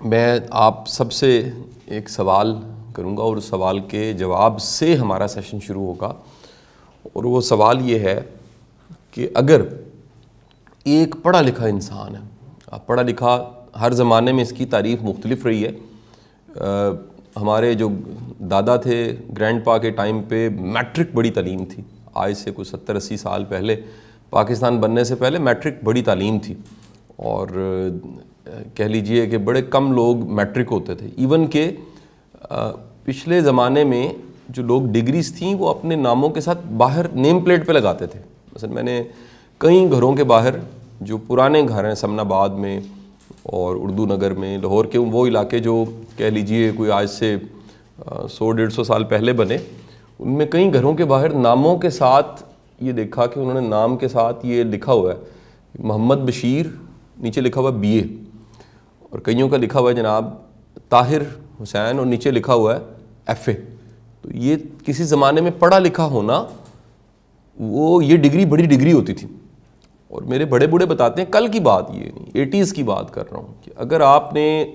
میں آپ سب سے ایک سوال کروں گا اور اس سوال کے جواب سے ہمارا سیشن شروع ہوگا، اور وہ سوال یہ ہے کہ اگر ایک پڑھا لکھا انسان ہے، اب پڑھا لکھا ہر زمانے میں اس کی تعریف مختلف رہی ہے۔ ہمارے جو دادا تھے گرینڈ پا کے ٹائم پہ میٹرک بڑی تعلیم تھی، آج سے کوئی 70-80 سال پہلے پاکستان بننے سے پہلے میٹرک بڑی تعلیم تھی، اور کہہ لیجئے کہ بڑے کم لوگ میٹرک ہوتے تھے۔ ایون کہ پچھلے زمانے میں جو لوگ ڈگریز تھیں وہ اپنے ناموں کے ساتھ باہر نیم پلیٹ پہ لگاتے تھے۔ مثلا میں نے کئی گھروں کے باہر، جو پرانے گھر ہیں سمن آباد میں اور اردو نگر میں، لاہور کے وہ علاقے جو کہہ لیجئے کوئی آج سے 100-150 سال پہلے بنے، ان میں کئی گھروں کے باہر ناموں کے ساتھ یہ دیکھا کہ انہوں نے نام کے ساتھ یہ لکھا ہوا ہے محمد بشیر، نیچے لکھا ہوا BA، اور کئیوں کا لکھا ہوا ہے جناب طاہر حسین، اور نیچے لکھا ہوا ہے FA۔ تو یہ کسی زمانے میں پڑھا لکھا ہونا، وہ یہ ڈگری بڑی ڈگری ہوتی تھی۔ اور میرے بڑے بوڑھے بتاتے ہیں، کل کی بات یہ نہیں، 80s کی بات کر رہا ہوں، کہ اگر آپ نے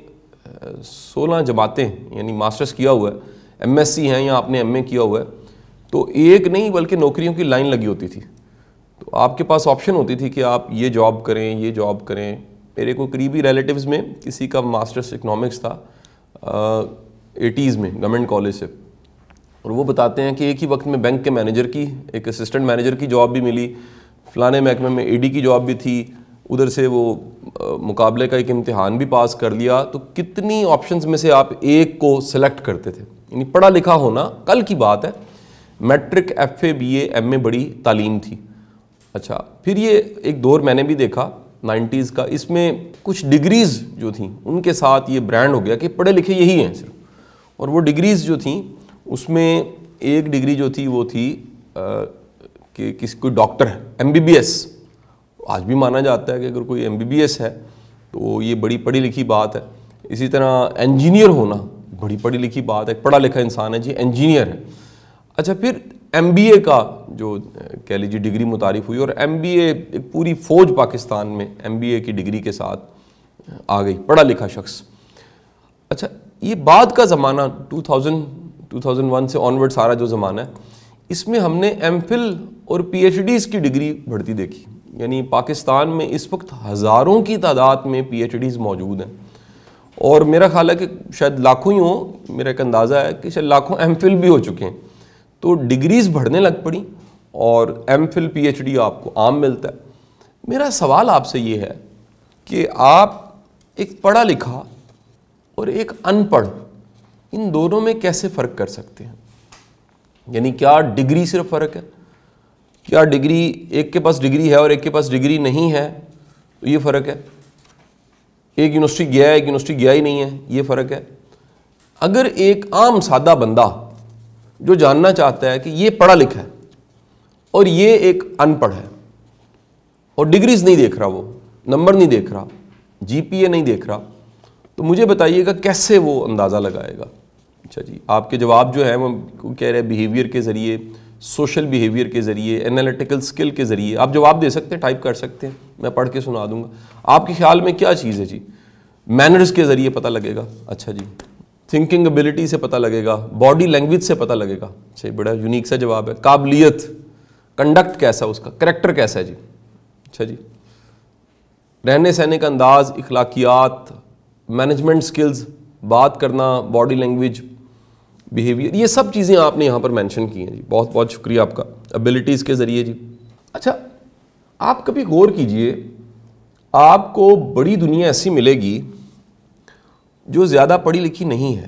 16 جماعتیں یعنی ماسٹرز کیا ہوا ہے، MSc ہیں یا آپ نے MA کیا ہوا ہے، تو ایک نہیں بلکہ نوکریوں کی لائن لگی ہوتی تھی۔ تو آپ کے پاس آپشن ہوتی تھی کہ آپ یہ جاب کریں، یہ جاب کریں۔ میرے کو قریبی ریلیٹیوز میں کسی کا ماسٹرز اکنامکس تھا 80s میں گورنمنٹ کالج سے، اور وہ بتاتے ہیں کہ ایک ہی وقت میں بینک کے مینیجر کی، ایک اسسٹنٹ مینیجر کی جاب بھی ملی، فلانے محکمے میں AD کی جاب بھی تھی، ادھر سے وہ مقابلے کا ایک امتحان بھی پاس کر لیا۔ تو کتنی آپشنز میں سے آپ ایک کو سلیکٹ کرتے تھے۔ یعنی پڑھا لکھا ہونا کل کی بات ہے، میٹرک FA BA MA بڑی تعلیم تھی۔ اچھا، پھر یہ ایک دور میں نے بھی دیکھا 90s کا، اس میں کچھ ڈگریز جو تھیں ان کے ساتھ یہ برانڈ ہو گیا کہ پڑھے لکھے یہی ہیں صرف، اور وہ ڈگریز جو تھیں اس میں ایک ڈگری جو تھی وہ تھی کہ کوئی ڈاکٹر ہے، MBBS۔ آج بھی مانا جاتا ہے کہ اگر کوئی MBBS ہے تو یہ بڑی پڑھی لکھی بات ہے۔ اسی طرح انجینئر ہونا بڑی پڑھی لکھی بات ہے، پڑھا لکھا انسان ہے جی انجینئر ہے۔ اچھا، پھر MBA کا جو کہہ لیجیے ڈگری متعارف ہوئی، اور MBA ایک پوری فوج پاکستان میں MBA کی ڈگری کے ساتھ آ گئی، پڑھا لکھا شخص۔ اچھا، یہ بعد کا زمانہ 2001 سے آنورڈ سارا جو زمانہ ہے، اس میں ہم نے MPhil اور PhDs کی ڈگری بڑھتی دیکھی۔ یعنی پاکستان میں اس وقت ہزاروں کی تعداد میں PhDs موجود ہیں، اور میرا خیال ہے کہ شاید لاکھوں ہی ہوں، میرا ایک اندازہ ہے کہ شاید لاکھوں MPhil بھی ہو چکے ہیں۔ تو ڈگریز بڑھنے لگ پڑی، اور MPhil PhD آپ کو عام ملتا ہے۔ میرا سوال آپ سے یہ ہے کہ آپ ایک پڑھا لکھا اور ایک ان پڑھ، ان دونوں میں کیسے فرق کر سکتے ہیں؟ یعنی کیا ڈگری صرف فرق ہے؟ کیا ڈگری ایک کے پاس ڈگری ہے اور ایک کے پاس ڈگری نہیں ہے تو یہ فرق ہے؟ ایک یونیورسٹی گیا ہے، ایک یونیورسٹی گیا ہی نہیں ہے، یہ فرق ہے؟ اگر ایک عام سادہ بندہ جو جاننا چاہتا ہے کہ یہ پڑھا لکھا ہے اور یہ ایک ان پڑھ ہے، اور ڈگریز نہیں دیکھ رہا، وہ نمبر نہیں دیکھ رہا، GPA نہیں دیکھ رہا، تو مجھے بتائیے گا کیسے وہ اندازہ لگائے گا؟ اچھا جی، آپ کے جواب جو ہیں وہ کہہ رہے ہیں بیہیویئر کے ذریعے، سوشل بیہیویئر کے ذریعے، انالیٹیکل سکل کے ذریعے۔ آپ جواب دے سکتے ہیں، ٹائپ کر سکتے ہیں، میں پڑھ کے سنا دوں گا۔ آپ کے خیال میں کیا چیز ہے جی؟ مینرز کے ذریعے پتہ لگے گا، اچھا جی، تھنکنگ ابیلٹی سے پتہ لگے گا، باڈی لینگویج سے پتہ لگے گا، اچھا بڑا یونیک سا جواب ہے۔ قابلیت، کنڈکٹ کیسا اس کا، کریکٹر کیسا ہے جی، اچھا جی، رہنے سہنے کا انداز، اخلاقیات، مینجمنٹ سکلز، بات کرنا، باڈی لینگویج، بیہیویئر، یہ سب چیزیں آپ نے یہاں پر مینشن کی ہیں جی، بہت بہت شکریہ آپ کا۔ ابیلٹیز کے ذریعے جی۔ اچھا، آپ کبھی غور کیجئے، آپ کو بڑی دنیا ایسی ملے گی جو زیادہ پڑھی لکھی نہیں ہے۔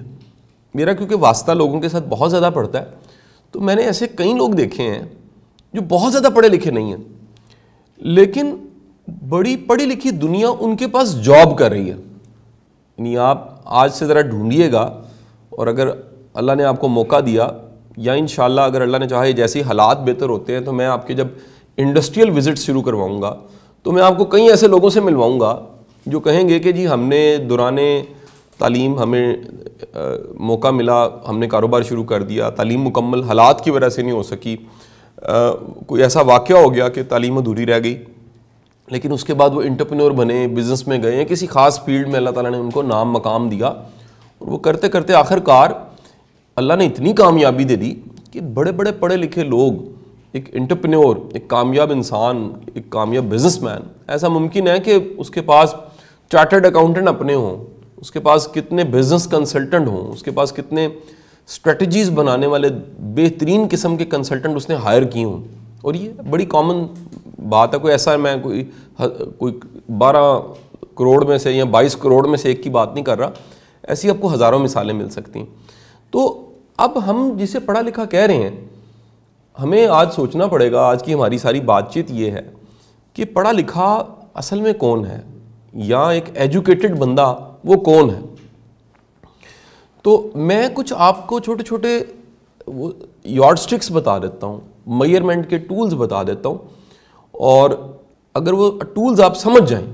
میرا کیونکہ واسطہ لوگوں کے ساتھ بہت زیادہ پڑتا ہے، تو میں نے ایسے کئی لوگ دیکھے ہیں جو بہت زیادہ پڑھے لکھے نہیں ہیں، لیکن بڑی پڑھی لکھی دنیا ان کے پاس جاب کر رہی ہے۔ یعنی آپ آج سے ذرا ڈھونڈیے گا، اور اگر اللہ نے آپ کو موقع دیا، یا انشاءاللہ اگر اللہ نے چاہے جیسے حالات بہتر ہوتے ہیں، تو میں آپ کے جب انڈسٹریل وزٹ شروع کرواؤں گا تو میں آپ کو کئی ایسے لوگوں سے ملواؤں گا جو کہیں گے کہ جی ہم نے دوران تعلیم ہمیں موقع ملا، ہم نے کاروبار شروع کر دیا، تعلیم مکمل حالات کی وجہ سے نہیں ہو سکی، کوئی ایسا واقعہ ہو گیا کہ تعلیم ادھوری رہ گئی، لیکن اس کے بعد وہ انٹرپرینور بنے, بزنس میں گئے ہیں, کسی خاص فیلڈ میں اللہ تعالیٰ نے ان کو نام مقام دیا, اور وہ کرتے کرتے آخر کار اللہ نے اتنی کامیابی دے دی کہ بڑے بڑے پڑھے لکھے لوگ, ایک انٹرپرینور, ایک کامیاب انسان, ایک کامیاب بزنس مین, ایسا ممکن ہے کہ اس کے پاس چارٹرڈ اکاؤنٹنٹ اپنے ہوں, اس کے پاس کتنے بزنس کنسلٹنٹ ہوں, اس کے پاس کتنے اسٹریٹجیز بنانے والے بہترین قسم کے کنسلٹنٹ اس نے ہائر کیے ہوں. اور یہ بڑی کامن بات ہے, کوئی ایسا میں کوئی 12 کروڑ میں سے یا 22 کروڑ میں سے ایک کی بات نہیں کر رہا, ایسی آپ کو ہزاروں مثالیں مل سکتی ہیں. تو اب ہم جسے پڑھا لکھا کہہ رہے ہیں, ہمیں آج سوچنا پڑے گا, آج کی ہماری ساری بات چیت یہ ہے کہ پڑھا لکھا اصل میں کون ہے, یا ایک ایجوکیٹڈ بندہ وہ کون ہے. تو میں کچھ آپ کو چھوٹے چھوٹے یارڈ سٹکس بتا دیتا ہوں, میئرمنٹ کے ٹولز بتا دیتا ہوں, اور اگر وہ ٹولز آپ سمجھ جائیں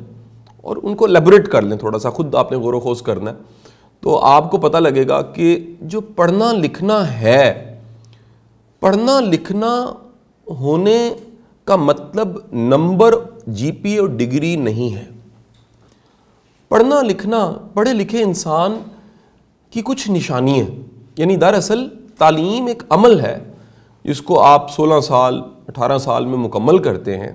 اور ان کو لیبوریٹ کر لیں, تھوڑا سا خود آپ نے غور و خوض کرنا ہے, تو آپ کو پتہ لگے گا کہ جو پڑھنا لکھنا ہے, پڑھنا لکھنا ہونے کا مطلب نمبر, جی پی اور ڈگری نہیں ہے. پڑھنا لکھنا پڑھے لکھے انسان کی کچھ نشانی ہے. یعنی دراصل تعلیم ایک عمل ہے جس کو آپ 16 سال 18 سال میں مکمل کرتے ہیں,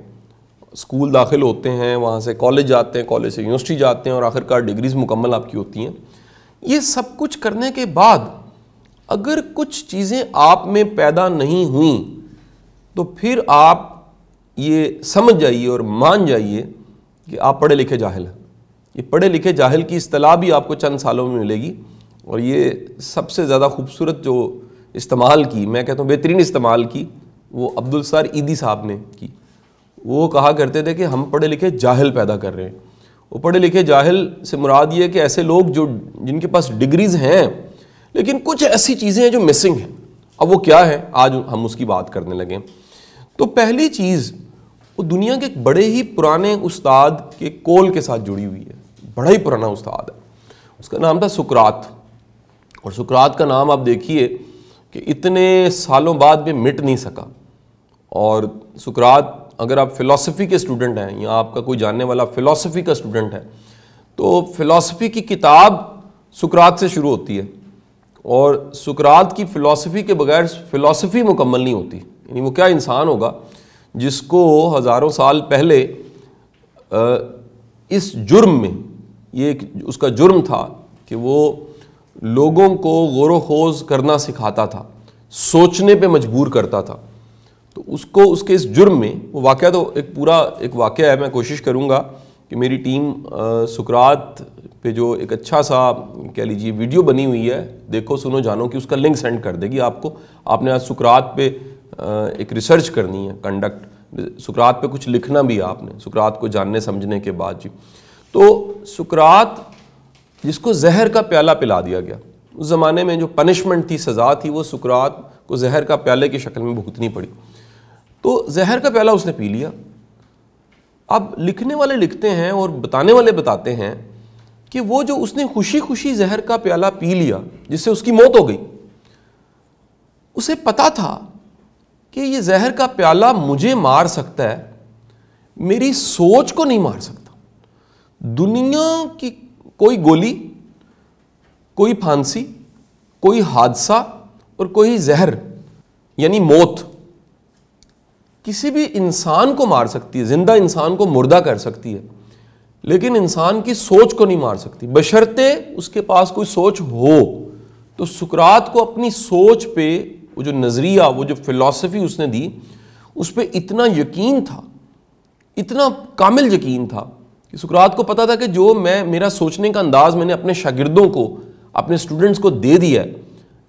اسکول داخل ہوتے ہیں, وہاں سے کالج جاتے ہیں, کالج سے یونیورسٹی جاتے ہیں, اور آخر کار ڈگریز مکمل آپ کی ہوتی ہیں. یہ سب کچھ کرنے کے بعد اگر کچھ چیزیں آپ میں پیدا نہیں ہوئیں تو پھر آپ یہ سمجھ جائیے اور مان جائیے کہ آپ پڑھے لکھے جاہل ہیں. یہ پڑھے لکھے جاہل کی اصطلاح بھی آپ کو چند سالوں میں ملے گی, اور یہ سب سے زیادہ خوبصورت جو استعمال کی, میں کہتا ہوں بہترین استعمال کی, وہ عبدالستار ایدی صاحب نے کی. وہ کہا کرتے تھے کہ ہم پڑھے لکھے جاہل پیدا کر رہے ہیں. وہ پڑھے لکھے جاہل سے مراد یہ ہے کہ ایسے لوگ جن کے پاس ڈگریز ہیں لیکن کچھ ایسی چیزیں ہیں جو مسنگ ہیں. اب وہ کیا ہے, آج ہم اس کی بات کرنے لگے. تو پہلی چیز, وہ دنیا کے ایک بڑے ہی پرانے استاد کے قول کے ساتھ جڑی ہوئی ہے. بڑا ہی پرانا استاد ہے, اس کا نام تھا سقراط. اور سقراط کا نام آپ دیکھیے کہ اتنے سالوں بعد بھی مٹ نہیں سکا. اور سقراط, اگر آپ فلسفی کے اسٹوڈنٹ ہیں یا آپ کا کوئی جاننے والا فلسفی کا اسٹوڈنٹ ہے, تو فلسفی کی کتاب سقراط سے شروع ہوتی ہے, اور سقراط کی فلسفی کے بغیر فلسفی مکمل نہیں ہوتی. یعنی وہ کیا انسان ہوگا جس کو ہزاروں سال پہلے اس جرم میں, یہ اس کا جرم تھا کہ وہ لوگوں کو غور و خوض کرنا سکھاتا تھا, سوچنے پہ مجبور کرتا تھا. تو اس کو اس کے اس جرم میں, وہ واقعہ تو ایک پورا ایک واقعہ ہے, میں کوشش کروں گا کہ میری ٹیم سقراط پہ جو ایک اچھا سا کہہ لیجیے ویڈیو بنی ہوئی ہے, دیکھو سنو جانو, کہ اس کا لنک سینڈ کر دے گی آپ کو. آپ نے آج سقراط پہ ایک ریسرچ کرنی ہے, کنڈکٹ, سقراط پہ کچھ لکھنا بھی ہے آپ نے, سقراط کو جاننے سمجھنے کے بعد. جی, تو سقراط جس کو زہر کا پیالہ پلا دیا گیا, اس زمانے میں جو پنشمنٹ تھی, سزا تھی, وہ سقراط کو زہر کا پیالے کی شکل میں بھگتنی پڑی. تو زہر کا پیالہ اس نے پی لیا. اب لکھنے والے لکھتے ہیں اور بتانے والے بتاتے ہیں کہ وہ جو اس نے خوشی خوشی زہر کا پیالہ پی لیا جس سے اس کی موت ہو گئی, اسے پتا تھا کہ یہ زہر کا پیالہ مجھے مار سکتا ہے, میری سوچ کو نہیں مار سکتا. دنیا کی کوئی گولی, کوئی پھانسی, کوئی حادثہ اور کوئی زہر یعنی موت کسی بھی انسان کو مار سکتی ہے, زندہ انسان کو مردہ کر سکتی ہے, لیکن انسان کی سوچ کو نہیں مار سکتی, بشرطے اس کے پاس کوئی سوچ ہو. تو سقراط کو اپنی سوچ پہ وہ جو نظریہ, وہ جو فلسفی اس نے دی, اس پہ اتنا یقین تھا, اتنا کامل یقین تھا کہ سقراط کو پتا تھا کہ جو میرا سوچنے کا انداز میں نے اپنے شاگردوں کو, اپنے اسٹوڈنٹس کو دے دیا ہے,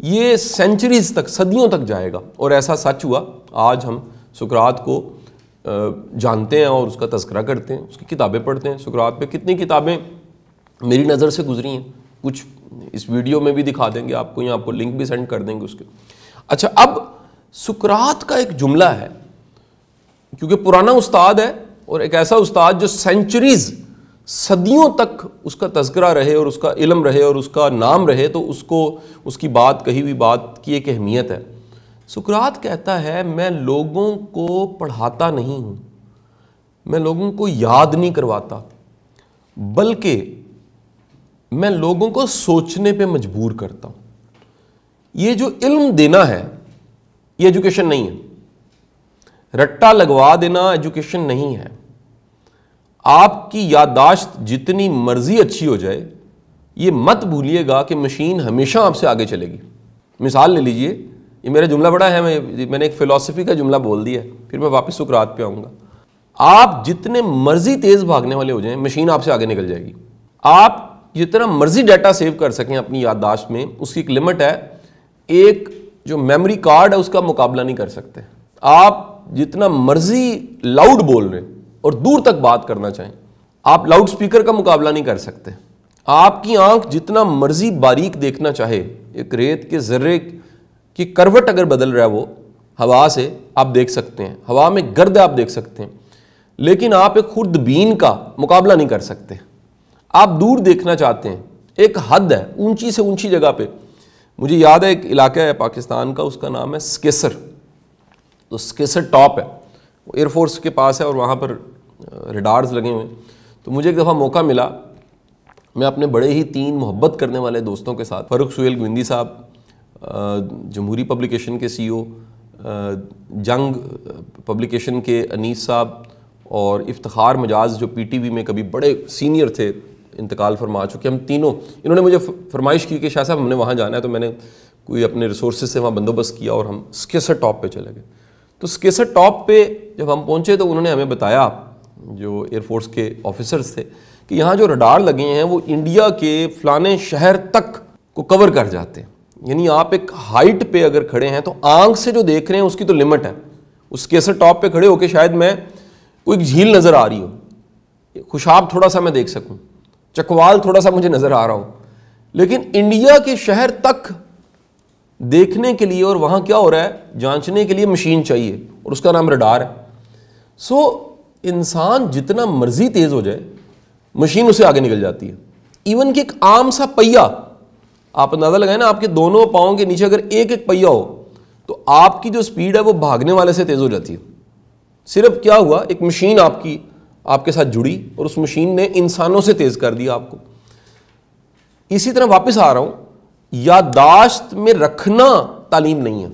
یہ سینچریز تک, صدیوں تک جائے گا. اور ایسا سچ ہوا. آج ہم سقراط کو جانتے ہیں اور اس کا تذکرہ کرتے ہیں, اس کی کتابیں پڑھتے ہیں. سقراط پہ کتنی کتابیں میری نظر سے گزری ہیں, کچھ اس ویڈیو میں بھی دکھا دیں گے آپ کو, یا آپ کو لنک بھی سینڈ کر دیں گے اس کے. اچھا, اب سقراط کا ایک جملہ ہے, کیونکہ پرانا استاد ہے اور ایک ایسا استاد جو سینچریز, صدیوں تک اس کا تذکرہ رہے اور اس کا علم رہے اور اس کا نام رہے, تو اس کو اس کی بات, کہی ہوئی بات کی ایک اہمیت ہے. سقراط کہتا ہے, میں لوگوں کو پڑھاتا نہیں ہوں, میں لوگوں کو یاد نہیں کرواتا، بلکہ میں لوگوں کو سوچنے پہ مجبور کرتا ہوں۔ یہ جو علم دینا ہے یہ ایجوکیشن نہیں ہے، رٹا لگوا دینا ایجوکیشن نہیں ہے۔ آپ کی یادداشت جتنی مرضی اچھی ہو جائے، یہ مت بھولیے گا کہ مشین ہمیشہ آپ سے آگے چلے گی۔ مثال لے لیجئے، یہ میرا جملہ بڑا ہے، میں نے ایک فلسفی کا جملہ بول دیا ہے، پھر میں واپس سقراط پہ آؤں گا۔ آپ جتنے مرضی تیز بھاگنے والے ہو جائیں، مشین آپ سے آگے نکل جائے گی۔ آپ جتنا مرضی ڈیٹا سیو کر سکیں اپنی یادداشت میں، اس کی ایک لمٹ ہے، ایک جو میموری کارڈ ہے اس کا مقابلہ نہیں کر سکتے۔ آپ جتنا مرضی لاؤڈ بول رہے ہیں اور دور تک بات کرنا چاہیں، آپ لاؤڈ سپیکر کا مقابلہ نہیں کر سکتے۔ آپ کی آنکھ جتنا مرضی باریک دیکھنا چاہے، ایک ریت کے ذرے کی کروٹ اگر بدل رہا ہے وہ ہوا سے، آپ دیکھ سکتے ہیں، ہوا میں گرد آپ دیکھ سکتے ہیں، لیکن آپ ایک خوردبین کا مقابلہ نہیں کر سکتے۔ آپ دور دیکھنا چاہتے ہیں، ایک حد ہے، اونچی سے اونچی جگہ پہ۔ مجھے یاد ہے ایک علاقہ ہے پاکستان کا، اس کا نام ہے سکیسر، تو سکیسر ٹاپ ہے، وہ ایئر فورس کے پاس ہے اور وہاں پر ریڈارز لگے ہوئے ہیں۔ تو مجھے ایک دفعہ موقع ملا، میں اپنے بڑے ہی 3 محبت کرنے والے دوستوں کے ساتھ، فاروق سہیل گوندی صاحب جمہوری پبلیکیشن کے سی او، جنگ پبلیکیشن کے انیس صاحب، اور افتخار مجاز جو پی ٹی وی میں کبھی بڑے سینئر تھے، انتقال فرما چکے، ہم تینوں، انہوں نے مجھے فرمائش کی کہ شاہ صاحب ہم نے وہاں جانا ہے، تو میں نے کوئی اپنے ریسورسز سے وہاں بندوبست کیا اور ہم سکیسر ٹاپ پہ چلے گئے۔ تو سکیسر ٹاپ پہ جب ہم پہنچے تو انہوں نے ہمیں بتایا، جو ایئر فورس کے آفیسرز تھے، کہ یہاں جو رڈار لگے ہیں وہ انڈیا کے فلانے شہر تک کو کور کر جاتے ہیں۔ یعنی آپ ایک ہائٹ پہ اگر کھڑے ہیں تو آنکھ سے جو دیکھ رہے ہیں اس کی تو لمٹ ہے۔ اس سکیسر ٹاپ پہ کھڑے ہو کے شاید میں کوئی جھیل نظر آ رہی ہو، خوشاب تھوڑا سا میں دیکھ سکوں، چکوال تھوڑا سا مجھے نظر آ رہا ہو، لیکن انڈیا کے شہر تک دیکھنے کے لیے اور وہاں کیا ہو رہا ہے جانچنے کے لیے مشین چاہیے، اور اس کا نام رڈار ہے۔ سو انسان جتنا مرضی تیز ہو جائے، مشین اسے آگے نکل جاتی ہے۔ ایون کہ ایک عام سا پہیا، آپ اندازہ لگائیں نا، آپ کے دونوں پاؤں کے نیچے اگر ایک پہیا ہو تو آپ کی جو سپیڈ ہے وہ بھاگنے والے سے تیز ہو جاتی ہے۔ صرف کیا ہوا، ایک مشین آپ کے ساتھ جڑی اور اس مشین نے انسانوں سے تیز کر دیا آپ کو۔ اسی طرح واپس آ رہا ہوں، یادداشت میں رکھنا تعلیم نہیں ہے،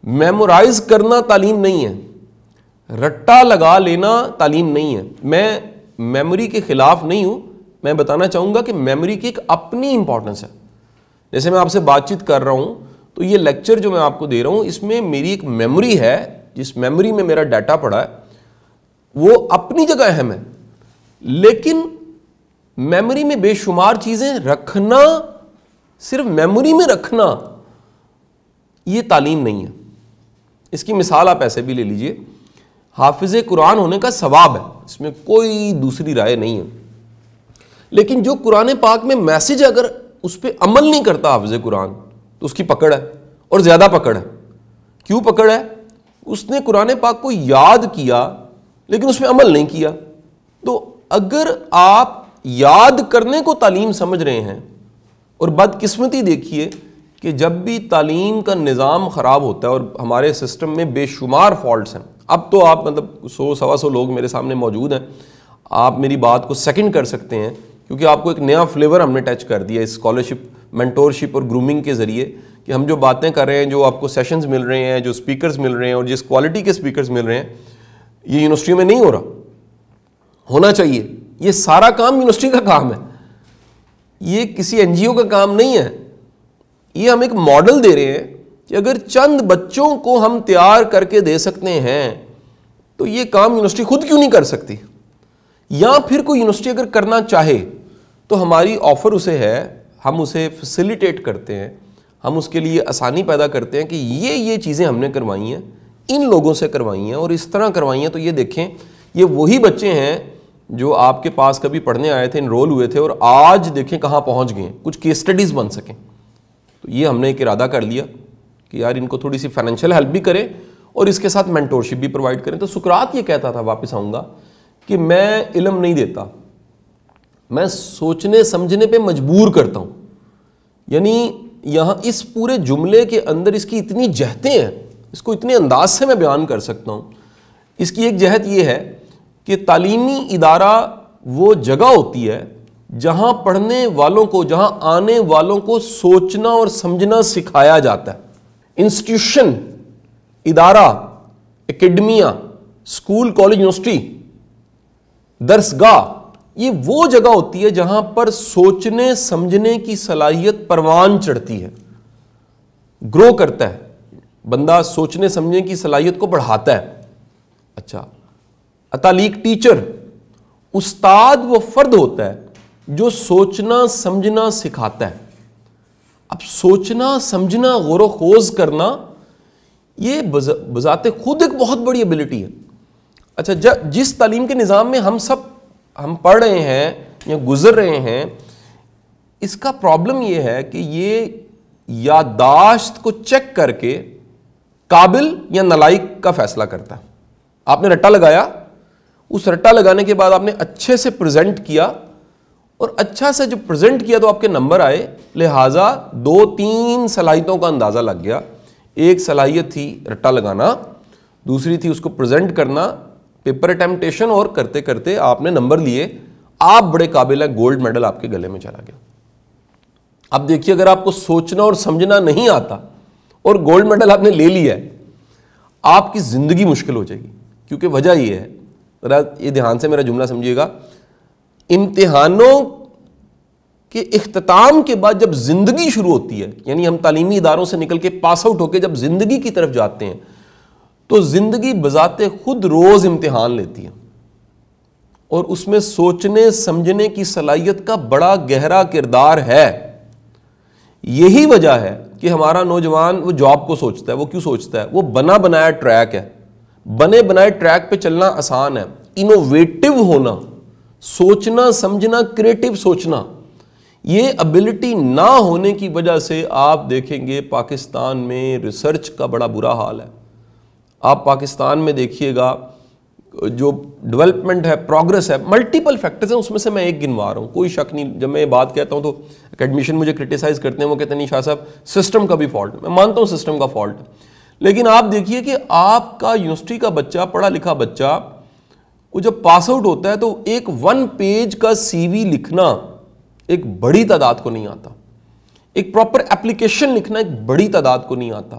میمورائز کرنا تعلیم نہیں ہے، رٹا لگا لینا تعلیم نہیں ہے۔ میں میموری کے خلاف نہیں ہوں، میں بتانا چاہوں گا کہ میموری کی ایک اپنی امپورٹنس ہے۔ جیسے میں آپ سے بات چیت کر رہا ہوں تو یہ لیکچر جو میں آپ کو دے رہا ہوں، اس میں میری ایک میموری ہے، جس میموری میں میرا ڈیٹا پڑا ہے وہ اپنی جگہ اہم ہے، لیکن میموری میں بے شمار چیزیں رکھنا، صرف میموری میں رکھنا، یہ تعلیم نہیں ہے۔ اس کی مثال آپ ایسے بھی لے لیجئے، حافظ قرآن ہونے کا ثواب ہے، اس میں کوئی دوسری رائے نہیں ہے، لیکن جو قرآن پاک میں میسج ہے اگر اس پہ عمل نہیں کرتا حافظ قرآن تو اس کی پکڑ ہے، اور زیادہ پکڑ ہے۔ کیوں پکڑ ہے؟ اس نے قرآن پاک کو یاد کیا لیکن اس پہ عمل نہیں کیا۔ تو اگر آپ یاد کرنے کو تعلیم سمجھ رہے ہیں، اور بدقسمتی دیکھیے کہ جب بھی تعلیم کا نظام خراب ہوتا ہے، اور ہمارے سسٹم میں بے شمار فالٹس ہیں، اب تو آپ 100-125 لوگ میرے سامنے موجود ہیں، آپ میری بات کو سیکنڈ کر سکتے ہیں، کیونکہ آپ کو ایک نیا فلیور ہم نے ٹچ کر دیا اس اسکالرشپ، مینٹورشپ اور گرومنگ کے ذریعے، کہ ہم جو باتیں کر رہے ہیں، جو آپ کو سیشنز مل رہے ہیں، جو سپیکرز مل رہے ہیں، اور جس کوالٹی کے سپیکرز مل رہے ہیں، یہ یونیورسٹیوں میں نہیں ہو رہا، ہونا چاہیے۔ یہ سارا کام یونیورسٹی کا کام ہے، یہ کسی این جی او کا کام نہیں ہے۔ یہ ہم ایک ماڈل دے رہے ہیں کہ اگر چند بچوں کو ہم تیار کر کے دے سکتے ہیں تو یہ کام یونیورسٹی خود کیوں نہیں کر سکتی؟ یا پھر کوئی یونیورسٹی اگر کرنا چاہے تو ہماری آفر اسے ہے، ہم اسے فیسیلیٹیٹ کرتے ہیں، ہم اس کے لیے آسانی پیدا کرتے ہیں کہ یہ چیزیں ہم نے کروائی ہیں، ان لوگوں سے کروائی ہیں اور اس طرح کروائی ہیں، تو یہ دیکھیں یہ وہی بچے ہیں جو آپ کے پاس کبھی پڑھنے آئے تھے، انرول ہوئے تھے، اور آج دیکھیں کہاں پہنچ گئے ہیں، کچھ کیس سٹڈیز بن سکیں۔ تو یہ ہم نے ایک ارادہ کر لیا کہ یار ان کو تھوڑی سی فائنینشیل ہیلپ بھی کریں اور اس کے ساتھ مینٹورشپ بھی پرووائڈ کریں۔ تو سقراط یہ کہتا تھا، واپس آؤں گا، کہ میں علم نہیں دیتا، میں سوچنے سمجھنے پہ مجبور کرتا ہوں۔ یعنی یہاں اس پورے جملے کے اندر اس کی اتنی جہتیں ہیں، اس کو اتنے انداز سے میں بیان کر سکتا ہوں۔ اس کی ایک جہت یہ ہے کہ تعلیمی ادارہ وہ جگہ ہوتی ہے جہاں پڑھنے والوں کو، جہاں آنے والوں کو سوچنا اور سمجھنا سکھایا جاتا ہے. انسٹیٹیوشن، ادارہ، اکیڈمیا، اسکول، کالج، یونیورسٹی، درسگاہ، یہ وہ جگہ ہوتی ہے جہاں پر سوچنے سمجھنے کی صلاحیت پروان چڑھتی ہے، گرو کرتا ہے، بندہ سوچنے سمجھنے کی صلاحیت کو بڑھاتا ہے. اچھا، تعلیق، ٹیچر، استاد وہ فرد ہوتا ہے جو سوچنا سمجھنا سکھاتا ہے. اب سوچنا سمجھنا، غور و خوض کرنا، یہ بذات خود ایک بہت بڑی ایبلٹی ہے. اچھا، جس تعلیم کے نظام میں ہم پڑھ رہے ہیں یا گزر رہے ہیں، اس کا پرابلم یہ ہے کہ یہ یادداشت کو چیک کر کے قابل یا نالائق کا فیصلہ کرتا ہے. آپ نے رٹا لگایا، اس رٹا لگانے کے بعد آپ نے اچھے سے پریزنٹ کیا، اور اچھا سے جو پریزنٹ کیا تو آپ کے نمبر آئے، لہٰذا 2-3 صلاحیتوں کا اندازہ لگ گیا. ایک صلاحیت تھی رٹا لگانا، دوسری تھی اس کو پریزنٹ کرنا، پیپر اٹیمپٹیشن، اور کرتے کرتے آپ نے نمبر لیے، آپ بڑے قابل ہیں، گولڈ میڈل آپ کے گلے میں چلا گیا. اب دیکھیے، اگر آپ کو سوچنا اور سمجھنا نہیں آتا اور گولڈ میڈل آپ نے لے لیا ہے، آپ کی زندگی مشکل ہو جائے گی. کیونکہ وجہ یہ ہے، ذرا یہ دھیان سے میرا جملہ سمجھیے گا، امتحانوں کے اختتام کے بعد جب زندگی شروع ہوتی ہے، یعنی ہم تعلیمی اداروں سے نکل کے پاس آؤٹ ہو کے جب زندگی کی طرف جاتے ہیں، تو زندگی بذات خود روز امتحان لیتی ہے، اور اس میں سوچنے سمجھنے کی صلاحیت کا بڑا گہرا کردار ہے. یہی وجہ ہے کہ ہمارا نوجوان وہ جاب کو سوچتا ہے. وہ کیوں سوچتا ہے؟ وہ بنا بنایا ٹریک ہے، بنے بنائے ٹریک پہ چلنا آسان ہے. انوویٹو ہونا، سوچنا سمجھنا، کریٹو سوچنا، یہ ابیلٹی نہ ہونے کی وجہ سے آپ دیکھیں گے پاکستان میں ریسرچ کا بڑا برا حال ہے. آپ پاکستان میں دیکھیے گا جو ڈیولپمنٹ ہے، پروگرس ہے، ملٹیپل فیکٹرز ہیں، اس میں سے میں ایک گنوا رہا ہوں. کوئی شک نہیں، جب میں یہ بات کہتا ہوں تو اکیڈمیشین مجھے کرٹیسائز کرتے ہیں، وہ کہتے ہیں نہیں شاہ صاحب سسٹم کا بھی فالٹ ہے. میں مانتا ہوں سسٹم کا فالٹ ہے، لیکن آپ دیکھیے کہ آپ کا یونیورسٹی کا بچہ، پڑھا لکھا بچہ، وہ جب پاس آؤٹ ہوتا ہے تو ایک 1 پیج کا سی وی لکھنا ایک بڑی تعداد کو نہیں آتا. ایک پراپر اپلیکیشن لکھنا ایک بڑی تعداد کو نہیں آتا.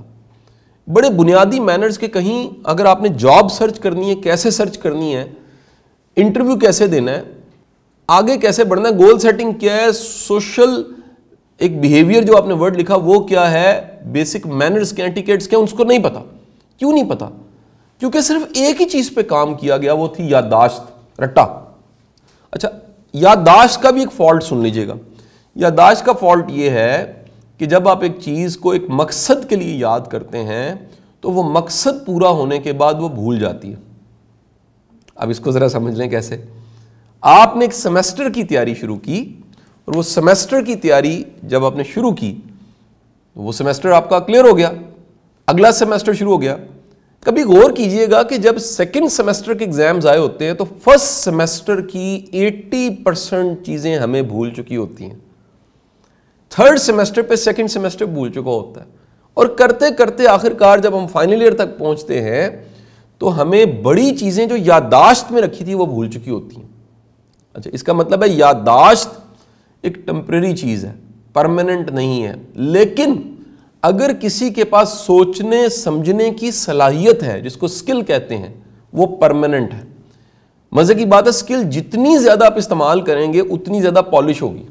بڑے بنیادی مینرز کے، کہیں اگر آپ نے جاب سرچ کرنی ہے، کیسے سرچ کرنی ہے، انٹرویو کیسے دینا ہے، آگے کیسے بڑھنا ہے، گول سیٹنگ کیا ہے، سوشل ایک بیہیویئر جو آپ نے ورڈ لکھا وہ کیا ہے، بیسک مینرز کے ایٹیکیٹس کیا، اس کو نہیں پتا. کیوں نہیں پتا؟ کیونکہ صرف ایک ہی چیز پہ کام کیا گیا، وہ تھی یادداشت، رٹا. اچھا، یادداشت کا بھی ایک فالٹ سن لیجئے گا. یادداشت کا فالٹ یہ ہے کہ جب آپ ایک چیز کو ایک مقصد کے لیے یاد کرتے ہیں تو وہ مقصد پورا ہونے کے بعد وہ بھول جاتی ہے. اب اس کو ذرا سمجھ لیں کیسے. آپ نے ایک سیمسٹر کی تیاری شروع کی، اور وہ سیمسٹر کی تیاری جب آپ نے شروع کی تو وہ سیمسٹر آپ کا کلیئر ہو گیا، اگلا سیمسٹر شروع ہو گیا. کبھی غور کیجئے گا کہ جب سیکنڈ سیمسٹر کے ایگزامز آئے ہوتے ہیں تو فرسٹ سیمسٹر کی 80% چیزیں ہمیں بھول چکی ہوتی ہیں. تھرڈ سیمسٹر پہ سیکنڈ سیمسٹر بھول چکا ہوتا ہے، اور کرتے کرتے آخر کار جب ہم فائنل ایئر تک پہنچتے ہیں تو ہمیں بڑی چیزیں جو یادداشت میں رکھی تھی وہ بھول چکی ہوتی ہیں. اچھا، اس کا مطلب ہے یادداشت ایک ٹیمپریری چیز ہے، پرماننٹ نہیں ہے. لیکن اگر کسی کے پاس سوچنے سمجھنے کی صلاحیت ہے، جس کو سکل کہتے ہیں، وہ پرماننٹ ہے. مزے کی بات ہے، سکل جتنی زیادہ آپ استعمال کریں گے اتنی زیادہ پالش ہوگی.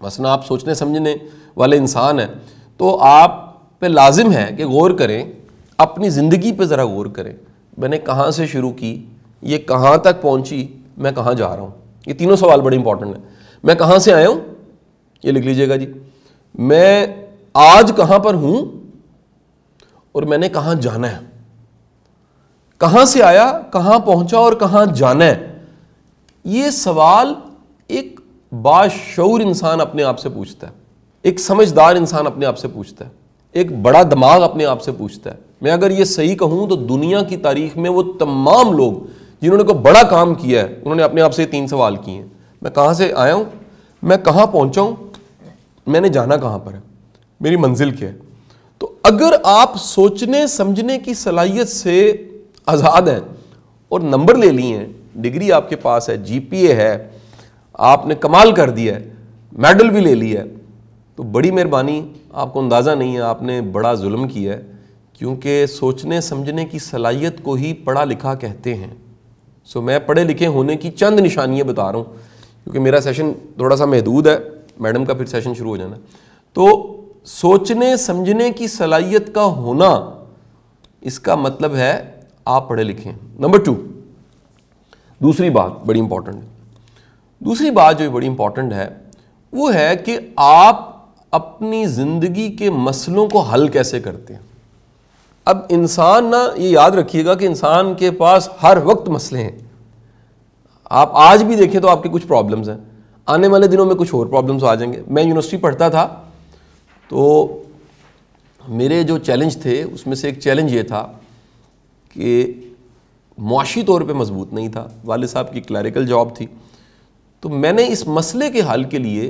مثلا آپ سوچنے سمجھنے والے انسان ہیں تو آپ پہ لازم ہے کہ غور کریں، اپنی زندگی پہ ذرا غور کریں. میں نے کہاں سے شروع کی، یہ کہاں تک پہنچی، میں کہاں جا رہا ہوں. یہ تینوں سوال بڑے امپورٹنٹ ہیں. میں کہاں سے آیا ہوں، یہ لکھ لیجئے گا جی. میں آج کہاں پر ہوں، اور میں نے کہاں جانا ہے. کہاں سے آیا، کہاں پہنچا، اور کہاں جانا ہے. یہ سوال ایک باشعور انسان اپنے آپ سے پوچھتا ہے، ایک سمجھدار انسان اپنے آپ سے پوچھتا ہے، ایک بڑا دماغ اپنے آپ سے پوچھتا ہے. میں اگر یہ صحیح کہوں تو دنیا کی تاریخ میں وہ تمام لوگ جنہوں نے کوئی بڑا کام کیا ہے انہوں نے اپنے آپ سے یہ 3 سوال کیے ہیں. میں کہاں سے آیا ہوں، میں کہاں پہنچا ہوں، میں نے جانا کہاں پر ہے، میری منزل کیا ہے. تو اگر آپ سوچنے سمجھنے کی صلاحیت سے آزاد ہیں اور نمبر لے لیے ہیں ڈگری آپ کے پاس ہے, جی پی اے ہے, آپ نے کمال کر دیا ہے, میڈل بھی لے لیا ہے, تو بڑی مہربانی, آپ کو اندازہ نہیں ہے آپ نے بڑا ظلم کیا ہے, کیونکہ سوچنے سمجھنے کی صلاحیت کو ہی پڑھا لکھا کہتے ہیں. سو میں پڑھے لکھے ہونے کی چند نشانیاں بتا رہا ہوں, کیونکہ میرا سیشن تھوڑا سا محدود ہے, میڈم کا پھر سیشن شروع ہو جانا ہے. تو سوچنے سمجھنے کی صلاحیت کا ہونا, اس کا مطلب ہے آپ پڑھے لکھے ہیں. نمبر 2, دوسری بات بڑی امپورٹنٹ ہے. دوسری بات جو بڑی امپورٹنٹ ہے وہ ہے کہ آپ اپنی زندگی کے مسئلوں کو حل کیسے کرتے ہیں. اب انسان نا, یہ یاد رکھیے گا کہ انسان کے پاس ہر وقت مسئلے ہیں. آپ آج بھی دیکھیں تو آپ کے کچھ پرابلمز ہیں, آنے والے دنوں میں کچھ اور پرابلمز آ جائیں گے. میں یونیورسٹی پڑھتا تھا تو میرے جو چیلنج تھے اس میں سے ایک چیلنج یہ تھا کہ معاشی طور پہ مضبوط نہیں تھا, والد صاحب کی کلیریکل جاب تھی. تو میں نے اس مسئلے کے حل کے لیے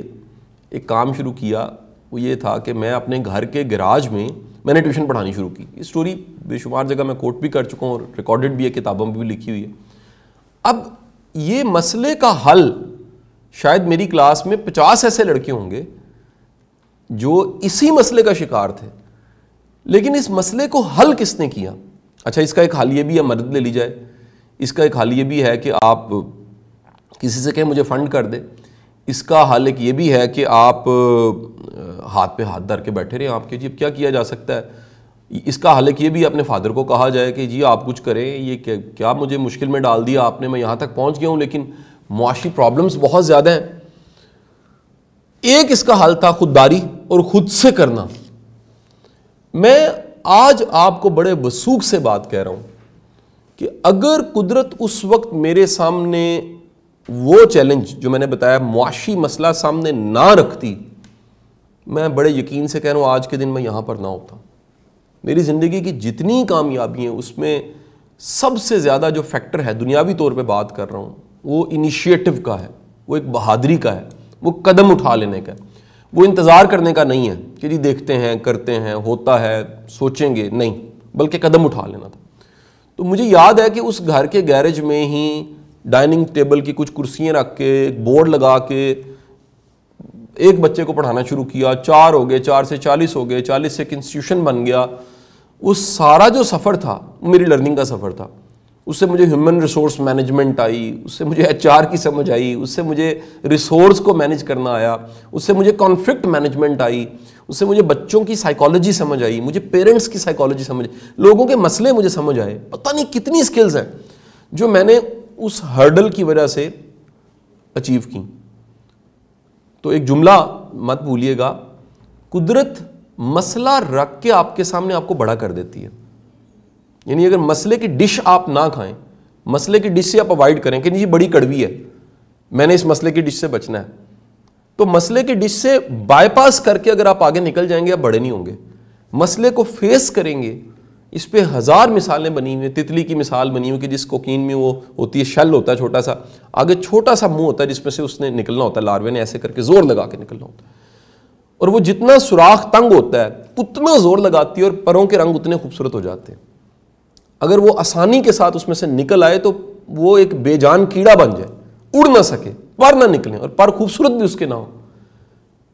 ایک کام شروع کیا, وہ یہ تھا کہ میں اپنے گھر کے گراج میں نے ٹیوشن پڑھانی شروع کی. یہ سٹوری بے شمار جگہ میں کوٹ بھی کر چکا ہوں اور ریکارڈڈ بھی ہے, کتابوں میں بھی لکھی ہوئی ہے. اب یہ مسئلے کا حل, شاید میری کلاس میں 50 ایسے لڑکے ہوں گے جو اسی مسئلے کا شکار تھے, لیکن اس مسئلے کو حل کس نے کیا؟ اچھا, اس کا ایک حل یہ بھی ہے مدد لے لی جائے, اس کا ایک حل یہ بھی ہے کہ آپ کسی سے کہیں مجھے فنڈ کر دے, اس کا حل ایک یہ بھی ہے کہ آپ ہاتھ پہ ہاتھ دھر کے بیٹھے رہیں. آپ کے جی کیا کیا جا سکتا ہے؟ اس کا حل ایک یہ بھی اپنے فادر کو کہا جائے کہ جی آپ کچھ کریں, یہ کیا مجھے مشکل میں ڈال دیا آپ نے, میں یہاں تک پہنچ گیا ہوں لیکن معاشی پرابلمز بہت زیادہ ہیں. ایک اس کا حل تھا خودداری اور خود سے کرنا. میں آج آپ کو بڑے وثوق سے بات کہہ رہا ہوں کہ اگر قدرت اس وقت میرے سامنے وہ چیلنج جو میں نے بتایا معاشی مسئلہ سامنے نہ رکھتی, میں بڑے یقین سے کہہ رہا ہوں آج کے دن میں یہاں پر نہ ہوتا. میری زندگی کی جتنی کامیابی ہیں اس میں سب سے زیادہ جو فیکٹر ہے, دنیاوی طور پہ بات کر رہا ہوں, وہ انیشیٹو کا ہے, وہ ایک بہادری کا ہے, وہ قدم اٹھا لینے کا ہے. وہ انتظار کرنے کا نہیں ہے کہ جی دیکھتے ہیں کرتے ہیں ہوتا ہے سوچیں گے, نہیں, بلکہ قدم اٹھا لینا تھا. تو مجھے یاد ہے کہ اس گھر کے گیرج میں ہی ڈائننگ ٹیبل کی کچھ کرسیاں رکھ کے ایک بورڈ لگا کے ایک بچے کو پڑھانا شروع کیا. 4 ہو گئے, 4 سے 40 ہو گئے, 40 سے ایک انسٹیٹیوشن بن گیا. اس سارا جو سفر تھا میری لرننگ کا سفر تھا. اس سے مجھے ہیومن ریسورس مینجمنٹ آئی, اس سے مجھے HR کی سمجھ آئی, اس سے مجھے ریسورس کو مینج کرنا آیا, اس سے مجھے کانفلکٹ مینجمنٹ آئی, اس سے مجھے بچوں کی سائیکالوجی سمجھ آئی, مجھے پیرنٹس کی سائیکالوجی سمجھ, لوگوں کے مسئلے مجھے سمجھ آئے. پتہ نہیں کتنی سکلز ہیں جو میں نے اس ہرڈل کی وجہ سے اچیو کی. تو ایک جملہ مت بھولیے گا, قدرت مسئلہ رکھ کے آپ کے سامنے آپ کو بڑا کر دیتی ہے. یعنی اگر مسئلے کی ڈش آپ نہ کھائیں, مسئلے کی ڈش سے آپ اوائڈ کریں کہ یہ بڑی کڑوی ہے, میں نے اس مسئلے کی ڈش سے بچنا ہے, تو مسئلے کی ڈش سے بائی پاس کر کے اگر آپ آگے نکل جائیں گے آپ بڑے نہیں ہوں گے. مسئلے کو فیس کریں گے. اس پہ 1000 مثالیں بنی ہوئی ہیں. تتلی کی مثال بنی ہوئی کہ جس کوکین میں وہ ہوتی ہے, شل ہوتا ہے چھوٹا سا, آگے چھوٹا سا منہ ہوتا ہے جس میں سے اس نے نکلنا ہوتا ہے, لاروے نے ایسے کر کے زور لگا کے نکلنا ہوتا ہے, اور وہ جتنا سوراخ تنگ ہوتا ہے اتنا زور لگاتی ہے اور پروں کے رنگ اتنے خوبصورت ہو جاتے ہیں. اگر وہ آسانی کے ساتھ اس میں سے نکل آئے تو وہ ایک بے جان کیڑا بن جائے, اڑ نہ سکے, پر نہ نکلیں, اور پر خوبصورت بھی اس کے نہ ہو.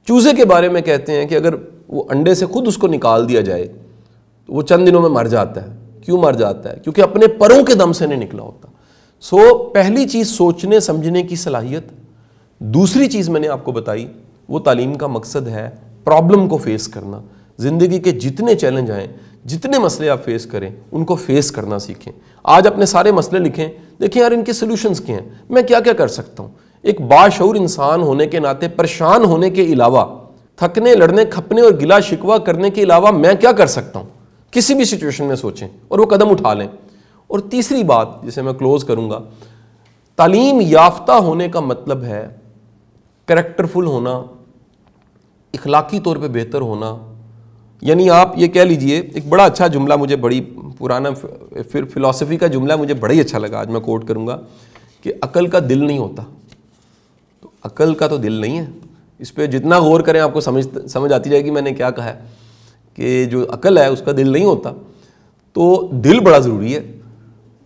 چوزے کے بارے میں کہتے ہیں کہ اگر وہ انڈے سے خود اس کو نکال دیا جائے تو وہ چند دنوں میں مر جاتا ہے. کیوں مر جاتا ہے؟ کیونکہ اپنے پروں کے دم سے نہیں نکلا ہوتا. پہلی چیز سوچنے سمجھنے کی صلاحیت. دوسری چیز میں نے آپ کو بتائی وہ تعلیم کا مقصد ہے پرابلم کو فیس کرنا. زندگی کے جتنے چیلنج آئیں, جتنے مسئلے آپ فیس کریں ان کو فیس کرنا سیکھیں. آج اپنے سارے مسئلے لکھیں, دیکھیں یار ان کے سلوشنز کیا ہیں, میں کیا کیا کر سکتا ہوں. ایک باشعور انسان ہونے کے ناطے پریشان ہونے کے علاوہ, تھکنے لڑنے کھپنے اور گلا شکوہ کرنے کے علاوہ میں کیا کر سکتا ہوں, کسی بھی سچویشن میں سوچیں اور وہ قدم اٹھا لیں. اور تیسری بات جسے میں کلوز کروں گا, تعلیم یافتہ ہونے کا مطلب ہے کریکٹرفل ہونا, اخلاقی طور پہ بہتر ہونا. یعنی آپ یہ کہہ لیجئے, ایک بڑا اچھا جملہ مجھے, بڑی پرانا فلسفی کا جملہ مجھے بڑا ہی اچھا لگا, آج میں کوٹ کروں گا کہ عقل کا دل نہیں ہوتا. تو عقل کا تو دل نہیں ہے, اس پہ جتنا غور کریں آپ کو سمجھ آتی جائے گی میں نے کیا کہا ہے, کہ جو عقل ہے اس کا دل نہیں ہوتا. تو دل بڑا ضروری ہے.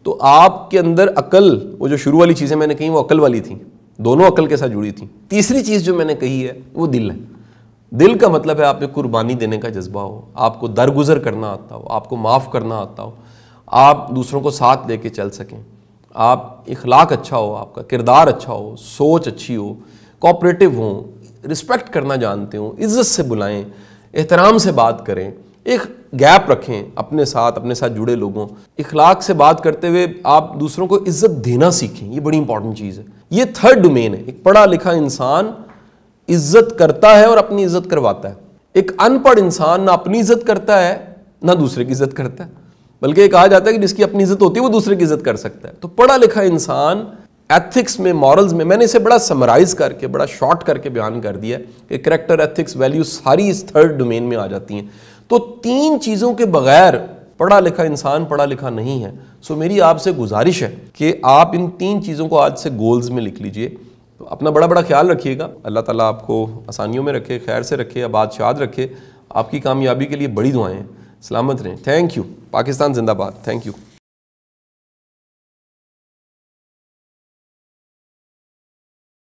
تو آپ کے اندر عقل، وہ جو شروع والی چیزیں میں نے کہی وہ عقل والی تھیں، دونوں عقل کے ساتھ جڑی تھیں. تیسری چیز جو میں نے کہی ہے وہ دل ہے. دل کا مطلب ہے آپ میں قربانی دینے کا جذبہ ہو، آپ کو درگزر کرنا آتا ہو، آپ کو معاف کرنا آتا ہو، آپ دوسروں کو ساتھ لے کے چل سکیں، آپ اخلاق اچھا ہو، آپ کا کردار اچھا ہو، سوچ اچھی ہو، کوآپریٹو ہوں، رسپیکٹ کرنا جانتے ہوں، عزت سے بلائیں، احترام سے بات کریں، ایک گیپ رکھیں اپنے ساتھ جڑے لوگوں. اخلاق سے بات کرتے ہوئے آپ دوسروں کو عزت دینا سیکھیں، یہ بڑی امپورٹنٹ چیز ہے. یہ تھرڈ ڈومین ہے. ایک پڑھا لکھا انسان عزت کرتا ہے اور اپنی عزت کرواتا ہے. ایک ان پڑھ انسان نہ اپنی عزت کرتا ہے نہ دوسرے کی عزت کرتا ہے، بلکہ یہ کہا جاتا ہے کہ جس کی اپنی عزت ہوتی ہے وہ دوسرے کی عزت کر سکتا ہے. تو پڑھا لکھا انسان ایتھکس میں، مورلز میں نے اسے بڑا سمرائز کر کے، بڑا شارٹ کر کے بیان کر دیا کہ کریکٹر، ایتھکس، ویلیوز ساری اس تھرڈ ڈومین میں آ جاتی ہیں. تو تین چیزوں کے بغیر پڑھا لکھا انسان پڑھا لکھا نہیں ہے. سو میری آپ سے گزارش ہے کہ آپ ان تین چیزوں کو آج سے گولز میں لکھ لیجئے. تو اپنا بڑا خیال رکھیے گا. اللہ تعالیٰ آپ کو آسانیوں میں رکھے، خیر سے رکھے، آباد شاد رکھے. آپ کی کامیابی کے لیے بڑی دعائیں ہیں. سلامت رہیں. Thank you. پاکستان زندہ باد. Thank you.